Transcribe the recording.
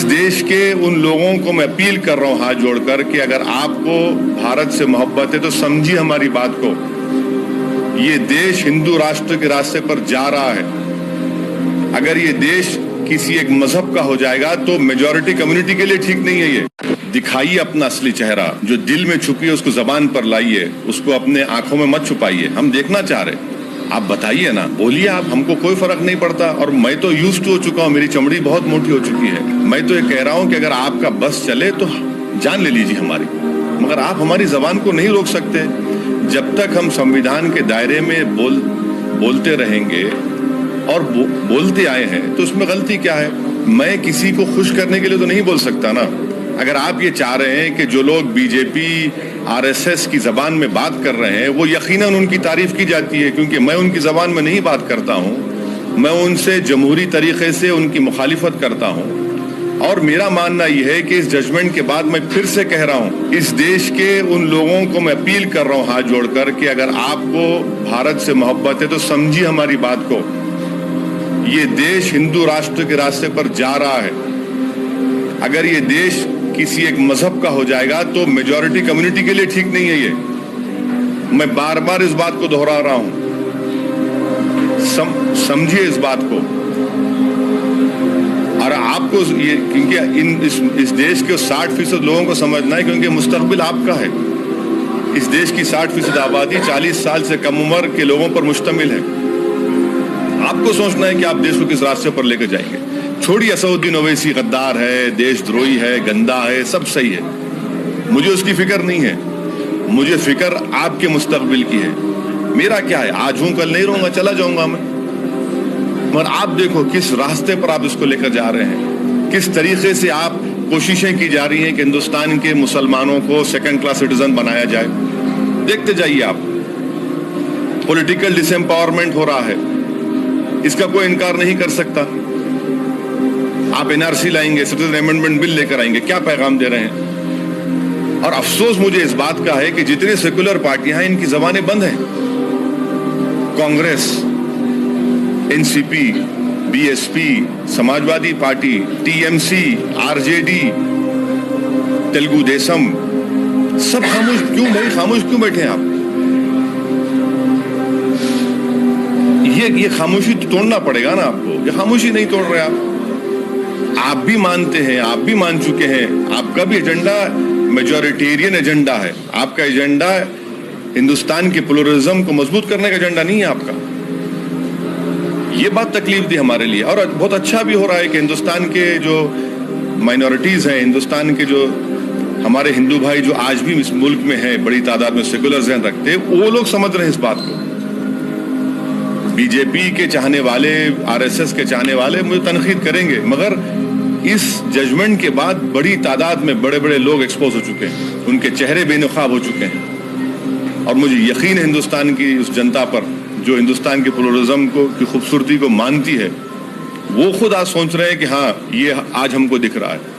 اس دیش کے ان لوگوں کو میں اپیل کر رہا ہوں ہاتھ جوڑ کر کہ اگر آپ کو بھارت سے محبت ہے تو سمجھیے ہماری بات کو. یہ دیش ہندو راشٹر کے راستے پر جا رہا ہے. اگر یہ دیش کسی ایک مذہب کا ہو جائے گا تو میجورٹی کمیونٹی کے لیے ٹھیک نہیں ہے. یہ دکھائیے اپنا اصلی چہرہ جو دل میں چھپی ہے، اس کو زبان پر لائیے، اس کو اپنے آنکھوں میں مت چھپائیے. ہم دیکھنا چاہ رہے ہیں، آپ بتائیے نا، بولیے آپ. ہم کو کوئی فرق نہیں پڑتا، اور میں تو یوزڈ ہو چکا ہوں، میری چمڑی بہت موٹی ہو چکی ہے. میں تو یہ کہہ رہا ہوں کہ اگر آپ کا بس چلے تو جان لے لیجیے ہماری، مگر آپ ہماری زبان کو نہیں روک سکتے. جب تک ہم سمویدھان کے دائرے میں بولتے رہیں گے اور بولتے آئے ہیں تو اس میں غلطی کیا ہے؟ میں کسی کو خوش کرنے کے لیے تو نہیں بول سکتا نا. اگر آپ یہ چاہ رہے ہیں کہ جو لوگ بی جے پی RSS کی زبان میں بات کر رہے ہیں وہ یقیناً ان کی تعریف کی جاتی ہے، کیونکہ میں ان کی زبان میں نہیں بات کرتا ہوں. میں ان سے جمہوری طریقے سے ان کی مخالفت کرتا ہوں. اور میرا ماننا یہ ہے کہ اس ججمنٹ کے بعد میں پھر سے کہہ رہا ہوں، اس دیش کے ان لوگوں کو میں اپیل کر رہا ہوں ہاتھ جوڑ کر کہ اگر آپ کو بھارت سے محبت ہے تو سمجھیے ہماری بات کو. یہ دیش ہندو راشٹر کے راستے پر جا رہا ہے. اگر یہ دیش کسی ایک مذہب کا ہو جائے گا تو میجورٹی کمیونٹی کے لیے ٹھیک نہیں ہے. یہ میں بار بار اس بات کو دہرا رہا ہوں. سمجھیے اس بات کو. اور آپ کو یہ کیونکہ اس دیش کے 60% لوگوں کو سمجھنا ہے، کیونکہ مستقبل آپ کا ہے. اس دیش کی 60% آبادی 40 سال سے کم عمر کے لوگوں پر مشتمل ہے. آپ کو سوچنا ہے کہ آپ دیش کو کس راستے پر لے کر جائیں گے. چھوڑیے اسدالدین اویسی غدار ہے، دیش دروہی ہے، گندا ہے، سب صحیح ہے، مجھے اس کی فکر نہیں ہے. مجھے فکر آپ کے مستقبل کی ہے. میرا کیا ہے، آج ہوں کل نہیں رہوں گا، چلا جاؤں گا میں. مگر آپ دیکھو کس راستے پر آپ اس کو لے کر جا رہے ہیں، کس طریقے سے آپ کوششیں کی جا رہی ہیں کہ ہندوستان کے مسلمانوں کو سیکنڈ کلاس سٹیزن بنایا جائے. دیکھتے جائیے آپ. پولیٹیکل ڈس امپاورمنٹ ہو رہا ہے، اس کا کوئی انکار نہیں کر سکتا. آپ NRC لائیں گے، سٹیزن امینڈمنٹ بل لے کر آئیں گے، کیا پیغام دے رہے ہیں؟ اور افسوس مجھے اس بات کا ہے کہ جتنے سیکولر پارٹیاں ہیں ان کی زبانیں بند ہیں. Congress, NCP، BSP، Samajwadi party, TMC، RJD، Telugu Desam, سب خاموش کیوں بھائی؟ خاموش کیوں بیٹھے ہیں آپ؟ یہ خاموشی توڑنا پڑے گا نا آپ کو. یہ خاموشی نہیں توڑ رہے آپ. آپ بھی مانتے ہیں، آپ بھی مان چکے ہیں، آپ کا بھی ایجنڈا میجورٹیرین ایجنڈا ہے. آپ کا ایجنڈا ہندوستان کے پلورلزم کو مضبوط کرنے کا ایجنڈا نہیں ہے آپ کا. یہ بات تکلیف دی ہمارے لیے. اور بہت اچھا بھی ہو رہا ہے کہ ہندوستان کے جو مائنورٹیز ہیں، ہندوستان کے جو ہمارے ہندو بھائی جو آج بھی اس ملک میں ہیں، بڑی تعداد میں سیکولر ذہن رکھتے ہیں، وہ لوگ سمجھ رہے ہیں اس بات کو. بی جے پی کے چاہنے والے، RSS کے چاہنے والے مجھے تنقید کریں گے، مگر اس ججمنٹ کے بعد بڑی تعداد میں بڑے بڑے لوگ ایکسپوز ہو چکے ہیں، ان کے چہرے بے نقاب ہو چکے ہیں. اور مجھے یقین ہے ہندوستان کی اس جنتا پر جو ہندوستان کے پلورلزم کی خوبصورتی کو مانتی ہے، وہ خود آج سوچ رہے ہیں کہ ہاں یہ آج ہم کو دکھ رہا ہے.